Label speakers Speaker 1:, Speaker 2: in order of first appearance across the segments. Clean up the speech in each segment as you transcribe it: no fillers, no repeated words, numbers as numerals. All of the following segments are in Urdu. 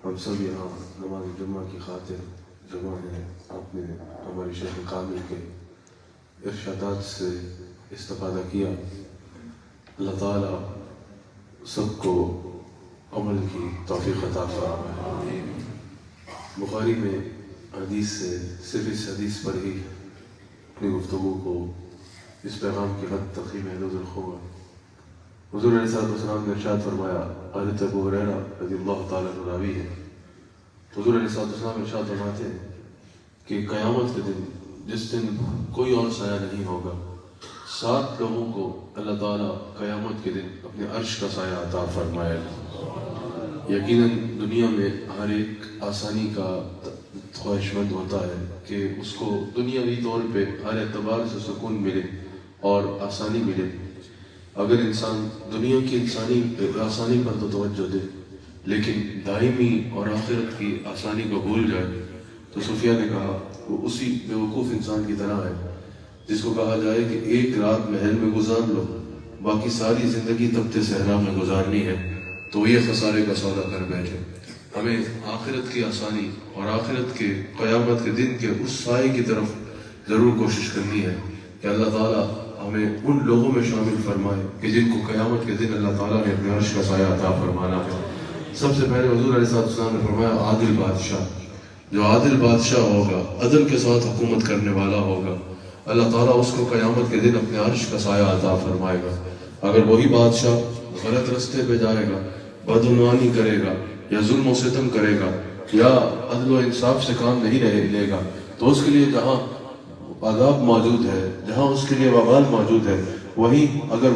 Speaker 1: ہم سب یہاں نماز جمعہ کی خاطر جمع ہیں. آپ نے ہماری شیخ کامل کے ارشادات سے استفادہ کیا. اللہ تعالیٰ سب کو عمل کی توفیق عطا فرمائے. بخاری میں حدیث سے صرف اس حدیث پر ہی اپنی گفتگو کو اس پیغام کی حد تقسیم محدود رکھوں گا. حضور علیہ السلام نے ارشاد فرمایا، حضرت ابو ہریرہ رضی اللہ تعالیٰ عنہ راوی ہے. حضور علیہ السلام ارشاد فرماتے ہیں کہ قیامت کے دن، جس دن کوئی اور سایہ نہیں ہوگا، 7 لوگوں کو اللہ تعالیٰ قیامت کے دن اپنے عرش کا سایہ عطا فرمائے گا. یقیناً دنیا میں ہر ایک آسانی کا خواہش مند ہوتا ہے کہ اس کو دنیاوی طور پہ ہر اعتبار سے سکون ملے اور آسانی ملے. اگر انسان دنیا کی آسانی پر تو توجہ دے لیکن دائمی اور آخرت کی آسانی کو بھول جائے تو صوفیہ نے کہا وہ اسی بیوقوف انسان کی طرح ہے جس کو کہا جائے کہ ایک رات محل میں گزار لو، باقی ساری زندگی تپتے صحرا میں گزارنی ہے، تو یہ خسارے کا سودا کر بیٹھے. ہمیں آخرت کی آسانی اور آخرت کے قیامت کے دن کے اس سائے کی طرف ضرور کوشش کرنی ہے کہ اللہ تعالیٰ ہمیں ان لوگوں میں شامل فرمائے کہ جن کو قیامت کے دن اللہ تعالیٰ نے اپنے عرش کا سایہ عطا فرمانا ہے. سب سے پہلے حضور علیہ السلام نے فرمایا عادل بادشاہ. جو عادل بادشاہ ہوگا، عدل کے ساتھ حکومت کرنے والا ہوگا، اللہ تعالیٰ اس کو قیامت کے دن اپنے عرش کا سایہ عطا فرمائے گا. اگر وہی بادشاہ غلط رستے پہ جائے گا، بدعنوانی کرے گا یا ظلم و ستم کرے گا یا عدل و انصاف سے کام نہیں لے گا تو اس کے لیے جہاں عذاب موجود ہے، جہاں اس کے لیے وبال موجود ہے، اگر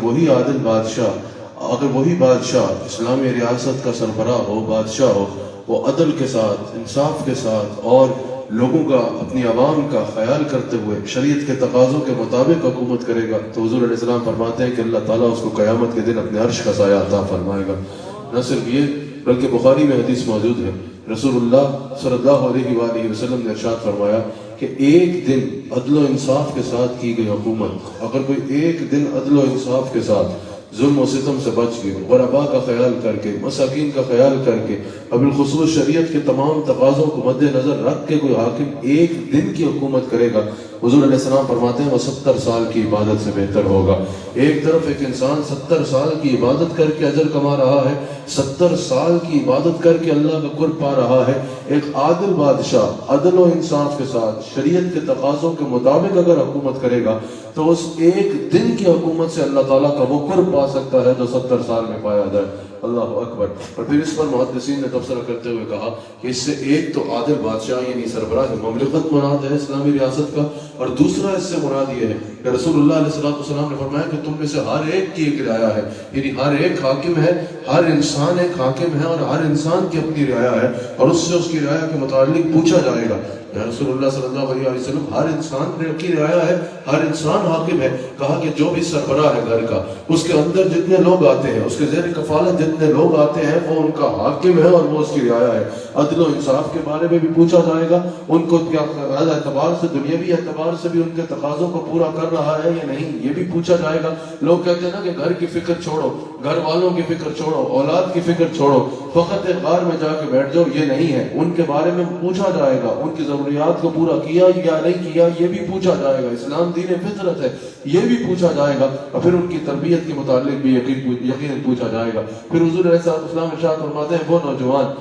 Speaker 1: وہی بادشاہ اسلامی ریاست کا سربراہ ہو، بادشاہ ہو، وہ عدل کے ساتھ، انصاف کے ساتھ اور لوگوں کا، اپنی عوام کا خیال کرتے ہوئے شریعت کے تقاضوں کے مطابق حکومت کرے گا تو حضور علیہ السلام فرماتے ہیں کہ اللہ تعالیٰ اس کو قیامت کے دن اپنے عرش کا سایہ عطا فرمائے گا. نہ صرف یہ بلکہ بخاری میں حدیث موجود ہے، رسول اللہ صلی اللہ علیہ وآلہ وسلم نے ارشاد فرمایا کہ ایک دن عدل و انصاف کے ساتھ کی گئی حکومت، اگر کوئی ایک دن عدل و انصاف کے ساتھ ظلم و ستم سے بچ کے، غرباء کا خیال کر کے، مساکین کا خیال کر کے، بالخصوص شریعت کے تمام تقاضوں کو مد نظر رکھ کے کوئی حاکم ایک دن کی حکومت کرے گا، حضور علیہ السلام فرماتے ہیں وہ 70 سال کی عبادت سے بہتر ہوگا. ایک طرف ایک انسان 70 سال کی عبادت کر کے اجر کما رہا ہے، 70 سال کی عبادت کر کے اللہ کا قرب پا رہا ہے. ایک عادل بادشاہ عدل و انصاف کے ساتھ شریعت کے تقاضوں کے مطابق اگر حکومت کرے گا تو اس ایک دن کی حکومت سے اللہ تعالیٰ کا وہ قرب پا سکتا ہے جو 70 سال میں پایا جائے. اللہ اکبر. اور پھر اس پر محدثین نے تبصرہ کرتے ہوئے کہا کہ اس سے ایک تو عادل بادشاہ یعنی سربراہ مملکت مراد ہے اسلامی ریاست کا، اور دوسرا اس سے مراد یہ ہے کہ رسول اللہ علیہ السلام نے فرمایا کہ تم میں سے ہر ایک کی ایک رعایا ہے، یعنی ہر ایک حاکم ہے، ہر انسان ایک حاکم ہے اور ہر انسان کی اپنی رعایا ہے اور اس سے اس کی رعایا کے متعلق پوچھا جائے گا. یا رسول اللہ صلی اللہ علیہ وسلم ہر انسان کی رعایا ہے، ہر انسان حاکم ہے. کہا کہ جو بھی سربراہ ہے گھر کا، اس کے اندر جتنے لوگ آتے ہیں، اس کے زیر کفالت جتنے لوگ آتے ہیں، وہ ان کا حاکم ہے اور وہ اس کی رعایا ہے. عدل و انصاف کے بارے میں بھی پوچھا جائے گا، ان کو کیا اعتبار سے، دنیاوی اعتبار سے بھی ان کے تقاضوں کو پورا کر رہا ہے یا نہیں، یہ بھی پوچھا جائے گا. لوگ کہتے ہیں نا کہ گھر کی فکر چھوڑو، گھر والوں کی فکر چھوڑو، اولاد کی فکر چھوڑو، فقط ایک غار میں جا کے بیٹھ جاؤ، یہ نہیں ہے. ان کے بارے میں پوچھا جائے گا، ان کی ضروریات کو پورا کیا یا نہیں کیا یہ بھی پوچھا جائے گا. اسلام دین فطرت ہے، یہ بھی پوچھا جائے گا. اور پھر ان کی تربیت کے متعلق بھی یقیناً پوچھا جائے گا. پھر حضور علیہ السلام ارشاد فرماتے ہیں وہ نوجوان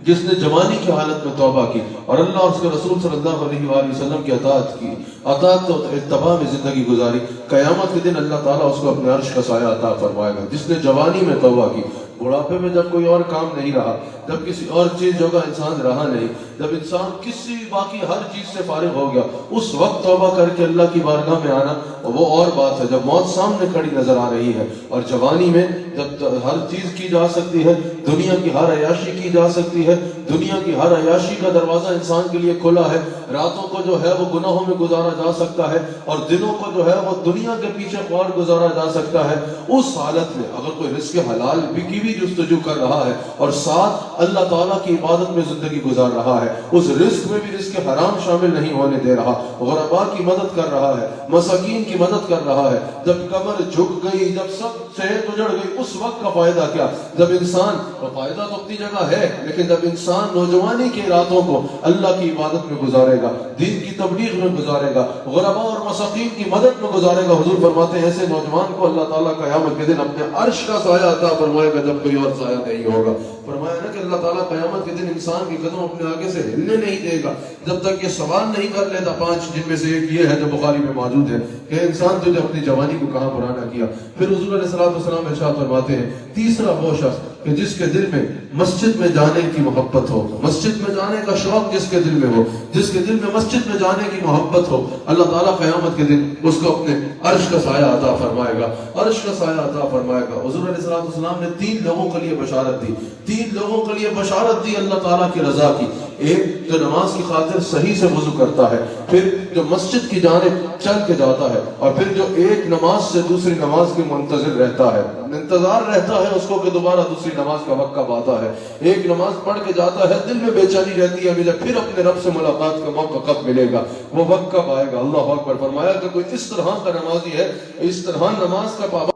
Speaker 1: جس نے جوانی کی حالت میں توبہ کی اور اللہ اور اس کے رسول صلی اللہ علیہ وآلہ وسلم کی اطاعت و اتباع میں زندگی گزاری، قیامت کے دن اللہ تعالیٰ اس کو اپنے عرش کا سایہ عطا فرمائے گا. جس نے جوانی میں توبہ کی، بڑھاپے میں جب کوئی اور کام نہیں رہا، جب کسی اور چیز جو کا انسان رہا نہیں، جب انسان کسی باقی ہر چیز سے فارغ ہو گیا، اس وقت توبہ کر کے اللہ کی بارگاہ میں آنا وہ اور بات ہے. جب موت سامنے کھڑی نظر آ رہی ہے اور جوانی میں جب ہر چیز کی جا سکتی ہے، دنیا کی ہر عیاشی کی جا سکتی ہے، دنیا کی ہر عیاشی کا دروازہ انسان کے لیے کھلا ہے، راتوں کو جو ہے وہ گناہوں میں گزارا جا سکتا ہے اور دنوں کو جو ہے وہ دنیا کے پیچھے خوار گزارا جا سکتا ہے. اس حالت میں اگر کوئی رزق حلال کی بھی جستجو کر رہا ہے اور ساتھ اللہ تعالیٰ کی عبادت میں زندگی گزار رہا ہے، اس رزق میں بھی رزق حرام شامل نہیں ہونے دے رہا، غرباء کی مدد کر رہا ہے، مساکین کی مدد کر رہا ہے، جب کمر جھک گئی، جب سب صحت اجڑ گئی، اس وقت کا فائدہ کیا جب انسان، فائدہ تو اپنی جگہ ہے، لیکن جب انسان نوجوانی کے راتوں کو اللہ کی عبادت میں گزارے گا، دین کی تبلیغ میں گزارے گا، غرباء اور مساکین کی مدد میں گزارے گا، حضور فرماتے ہیں ایسے نوجوان کو اللہ تعالیٰ قیامت کے دن اپنے عرش کا سایہ عطا فرمائے گا جب کوئی اور سایہ نہیں ہوگا۔ فرمایا نا کہ اللہ تعالیٰ قیامت کے دن انسان کے قدم اپنے آگے سے ہلنے نہیں دے گا جب تک یہ سوال نہیں کر لیتا، 5 جن میں سے ایک یہ ہے جو بخاری میں موجود ہے کہ انسان تجھے اپنی جوانی کو کہاں پرانا کیا۔ پھر حضور علیہ السلام ارشاد فرماتے ہیں تیسرا وہ شخص کہ جس کے دل میں مسجد میں جانے کی محبت ہو، مسجد میں جانے کا شوق جس کے دل میں ہو، جس کے دل میں مسجد میں جانے کی محبت ہو، اللہ تعالیٰ قیامت کے دن اس کو اپنے عرش کا سایہ عطا فرمائے گا، عرش کا سایہ عطا فرمائے گا۔ حضور علیہ السلام نے 3 لوگوں کے لیے بشارت دی، 3 لوگوں کے لیے بشارت دی اللہ تعالیٰ کی رضا کی۔ ایک جو نماز کی خاطر صحیح سے وضو کرتا ہے، پھر جو مسجد کی جانب چل کے جاتا ہے، اور پھر جو ایک نماز سے دوسری نماز کے منتظر رہتا ہے، انتظار رہتا ہے اس کو کہ دوبارہ دوسری نماز کا وقت کب آتا ہے۔ ایک نماز پڑھ کے جاتا ہے، دل میں بے چینی رہتی ہے مجھے پھر اپنے رب سے ملاقات کا موقع کب ملے گا، وہ وقت کب آئے گا۔ اللہ اکبر۔ فرمایا کہ کوئی اس طرح کا نمازی ہے، اس طرح نماز کا پابند،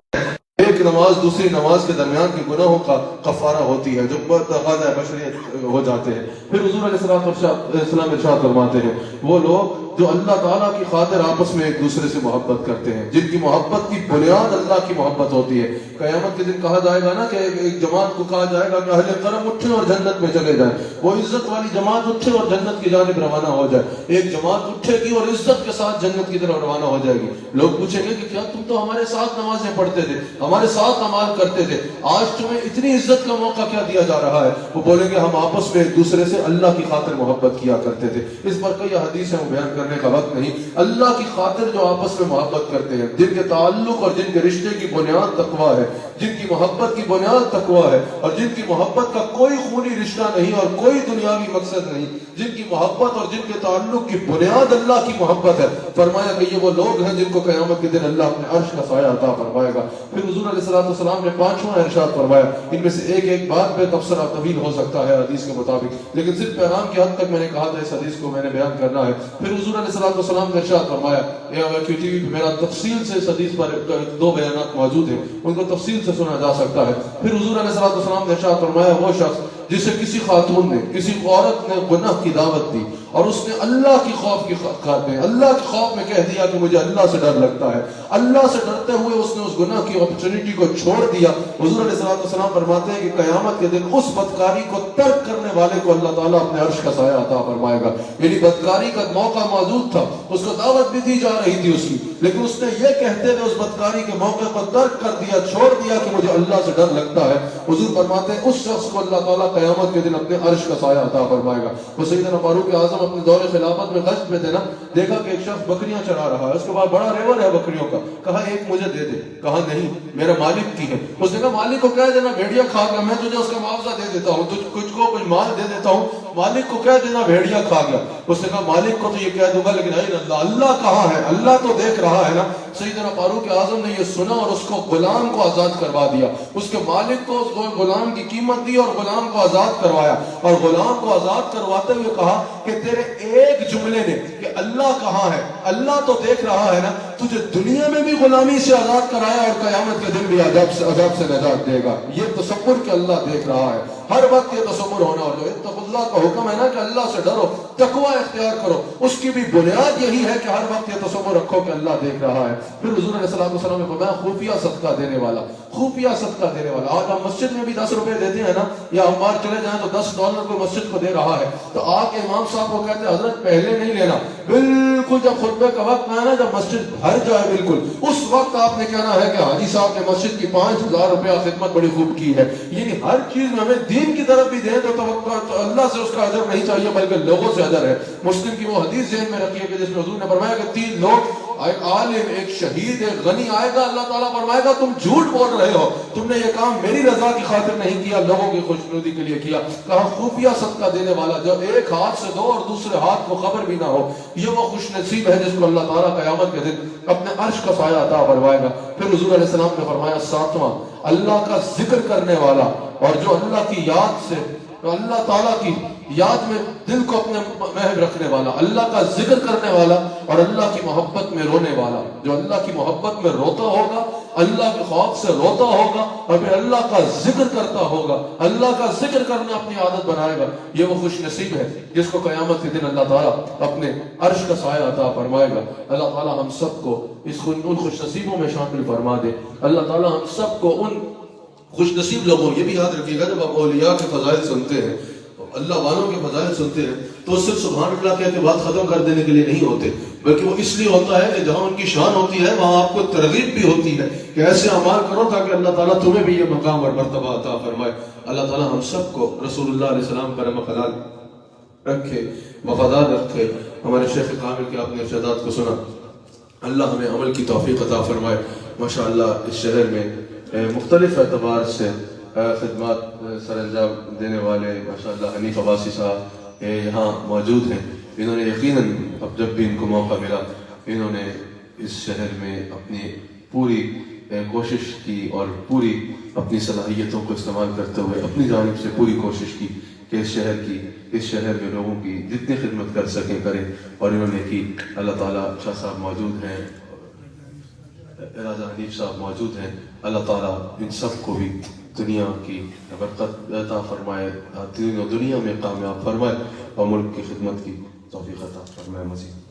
Speaker 1: ایک نماز دوسری نماز کے درمیان کے گناہوں کا کفارہ ہوتی ہے جو تقاضۂ بشریت ہو جاتے ہیں۔ پھر حضور علیہ السلام ارشاد فرماتے ہیں وہ لوگ جو اللہ تعالیٰ کی خاطر آپس میں ایک دوسرے سے محبت کرتے ہیں، جن کی محبت کی بنیاد اللہ کی محبت ہوتی ہے۔ قیامت کے دن کہا جائے گا نا کہ ایک جماعت کو کہا جائے گا کہ اہل کرم اٹھیں اور جنت میں چلے جائیں، وہ عزت والی جماعت اٹھے اور جنت کی جانب روانہ ہو جائے۔ ایک جماعت اٹھے گی اور عزت کے ساتھ جنت کی طرف روانہ ہو جائے گی۔ لوگ پوچھیں گے کہ کیا تم تو ہمارے ساتھ نمازیں پڑھتے تھے، ہمارے ساتھ اعمال کرتے تھے، آج تمہیں اتنی عزت کا موقع کیا دیا جا رہا ہے؟ وہ بولیں گے ہم آپس میں ایک دوسرے سے اللہ کی خاطر محبت کیا کرتے تھے۔ اس پر کئی حدیث ہیں، وہ بیان کرنے کا وقت نہیں۔ اللہ کی خاطر جو آپس میں محبت کرتے ہیں، جن کے تعلق اور جن کے رشتے کی بنیاد تقویٰ ہے، جن کی محبت کی بنیاد تقویٰ ہے، اور جن کی محبت کا کوئی خونی رشتہ نہیں اور کوئی دنیاوی مقصد نہیں، جن کی محبت اور جن کے تعلق کی بنیاد اللہ کی محبت ہے، فرمایا کہ یہ وہ لوگ ہیں جن کو قیامت کے دن اللہ اپنے عرش کا سایہ عطا فرمائے گا۔ پھر حضور علیہ السلام نے 5واں ارشاد فرمایا، ان میں سے ایک بات پہ تبصرہ طویل ہو سکتا ہے حدیث کے مطابق، لیکن صرف پیغام کی حد تک میں نے کہا تھا اس حدیث کو میں نے بیان کرنا ہے۔ پھر حضور علیہ السلام نے ارشاد فرمایا، ٹی وی پہ میرا تفصیل سے اس حدیث پر 2 بیانات موجود ہیں، ان کو تفصیل سے سنا جا سکتا ہے۔ پھر حضور علیہ السلام نے ارشاد فرمایا وہ شخص جسے کسی خاتون نے، کسی عورت نے گناہ کی دعوت دی اور اس نے اللہ کی خوف میں کہہ دیا کہ مجھے اللہ سے ڈر لگتا ہے، اللہ سے ڈرتے ہوئے اس نے اس گناہ کی اپرچونٹی کو چھوڑ دیا، حضور علیہ السلام فرماتے ہیں کہ قیامت کے دن اس بدکاری کو ترک کرنے والے کو اللہ تعالیٰ اپنے عرش کا سایہ عطا فرمائے گا۔ یعنی بدکاری کا موقع موجود تھا، اس کو دعوت بھی دی جا رہی تھی اس کی، لیکن اس نے یہ کہتے ہوئے اس بدکاری کے موقع کو ترک کر دیا، چھوڑ دیا کہ مجھے اللہ سے ڈر لگتا ہے۔ حضور فرماتے ہیں اس شخص کو اللہ تعالیٰ قیامت کے دن اپنے عرش کا سایہ عطا فرمائے گا۔ وہ سیدنا فاروق اعظم اپنے دور خلافت میں گشت میں تھے نا، دیکھا کہ ایک شخص بکریاں چرا رہا ہے، اس کے بعد بڑا ریور ہے بکریوں کا، کہا ایک مجھے دے دے، کہا نہیں میرا مالک کی ہے۔ اس نے کہا مالک کو کہہ دینا بھیڑیا کھا گیا، میں تجھے اس کا معاوضہ دے دیتا ہوں، تجھ کچھ کو کچھ مال دے دیتا ہوں، مالک کو کہہ دینا بھیڑیا کھا گیا۔ اس نے کہا مالک کو تو یہ کہہ دوں گا لیکن اللہ کہاں ہے، اللہ تو دیکھ رہا ہے نا۔ سیدنا فاروق اعظم نے یہ سنا اور اس کو غلام کو آزاد کروا دیا، اس کے مالک کو اس غلام کی قیمت دی اور غلام کو آزاد کروایا، اور غلام کو آزاد کرواتے ہوئے کہا کہ تیرے ایک جملے نے کہ اللہ کہاں ہے، اللہ تو دیکھ رہا ہے نا، تجھے دنیا میں بھی غلامی سے آزاد کرایا اور قیامت کے دن بھی عذاب سے نجات دے گا۔ یہ تصور کہ اللہ دیکھ رہا ہے، ہر وقت یہ تصور ہونا، اور جو اتقوا اللہ کا حکم ہے نا کہ اللہ سے ڈرو، تقوی اختیار کرو، اس کی بھی بنیاد یہی ہے کہ ہر وقت یہ تصور رکھو کہ اللہ دیکھ رہا ہے۔ پھر حضور علیہ السلام نے فرمایا خفیہ صدقہ دینے والا، خفیہ صدقہ دینے والا۔ آج ہم مسجد میں بھی 10 روپے دیتے ہیں نا، یا ہم باہر چلے جائیں تو $10 کو مسجد کو دے رہا ہے، تو آ کے امام صاحب کو کہتے ہیں حضرت پہلے نہیں لینا، بالکل جب خطبے کا وقت آئے نا، جب مسجد بھر جائے بالکل اس وقت آپ نے کہنا ہے کہ حاجی صاحب نے مسجد کی 5000 روپیہ خدمت بڑی خوب کی ہے۔ یعنی ہر چیز میں ہمیں دین کی طرف بھی دیں تو توقع تو اللہ سے اس کا اجر نہیں چاہیے بلکہ لوگوں سے اجر ہے۔ مسلم کی وہ حدیث ذہن میں رکھیے کہ جس میں حضور نے فرمایا کہ 3 لوگ، ایک عالم، ایک شہید، ایک غنی آئے گا، اللہ تعالیٰ فرمائے گا تم جھوٹ بول رہے ہو، تم نے یہ کام میری رضا کی خاطر نہیں کیا، لوگوں کی خوشنودی کے لیے کیا۔ کہا خفیہ صدقہ دینے والا، جو ایک ہاتھ سے دو اور دوسرے ہاتھ کو خبر بھی نہ ہو، یہ وہ خوش نصیب ہے جس کو اللہ تعالیٰ قیامت کے دن اپنے عرش کا سایہ عطا فرمائے گا۔ پھر حضور علیہ السلام نے فرمایا 7واں، اللہ کا ذکر کرنے والا، اور جو اللہ کی یاد سے، اللہ تعالیٰ کی یاد میں دل کو اپنے محو رکھنے والا، اللہ کا ذکر کرنے والا اور اللہ کی محبت میں رونے والا۔ جو اللہ کی محبت میں روتا ہوگا، اللہ کے خوف سے روتا ہوگا اور پھر اللہ کا ذکر کرتا ہوگا، اللہ کا ذکر کرنا اپنی عادت بنائے گا، یہ وہ خوش نصیب ہے جس کو قیامت کے دن اللہ تعالیٰ اپنے عرش کا سایہ عطا فرمائے گا۔ اللہ تعالیٰ ہم سب کو ان خوش نصیبوں میں شامل فرما دے۔ اللہ تعالیٰ ہم سب کو ان خوش نصیب لوگوں، یہ بھی یاد رکھیے گا جب آپ اولیاء کے فضائل سنتے ہیں، اللہ والوں کے فضائل سنتے ہیں، تو صرف سبحان اللہ کہہ کے بات ختم کر دینے کے لیے نہیں ہوتے، بلکہ وہ اس لیے ہوتا ہے کہ جہاں ان کی شان ہوتی ہے وہاں آپ کو ترغیب بھی ہوتی ہے کہ ایسے اعمال کرو تاکہ اللہ تعالیٰ تمہیں بھی یہ مقام اور مرتبہ عطا فرمائے۔ اللہ تعالیٰ ہم سب کو رسول اللہ علیہ السلام پر مقلال رکھے، وفادار رکھے۔ ہمارے شیخ کامل کے آپ نے ارشادات کو سنا، اللہ ہمیں عمل کی توفیق عطا فرمائے۔ ماشاءاللہ اس شہر میں مختلف اعتبار سے خدمات سر انجام دینے والے ماشاءاللہ حنیف عباسی صاحب یہاں موجود ہیں۔ انہوں نے یقیناً اب جب بھی ان کو موقع ملا انہوں نے اس شہر میں اپنی پوری کوشش کی اور پوری اپنی صلاحیتوں کو استعمال کرتے ہوئے اپنی جانب سے پوری کوشش کی کہ اس شہر میں لوگوں کی جتنی خدمت کر سکیں کریں، اور انہوں نے کی۔ اللہ تعالیٰ شاہ صاحب موجود ہیں، ارادہ حنیف صاحب موجود ہیں، اللہ تعالیٰ ان سب کو بھی دنیا کی برکت عطا فرمائے، دنیا میں کامیاب فرمائے اور ملک کی خدمت کی توفیق عطا فرمائے مزید۔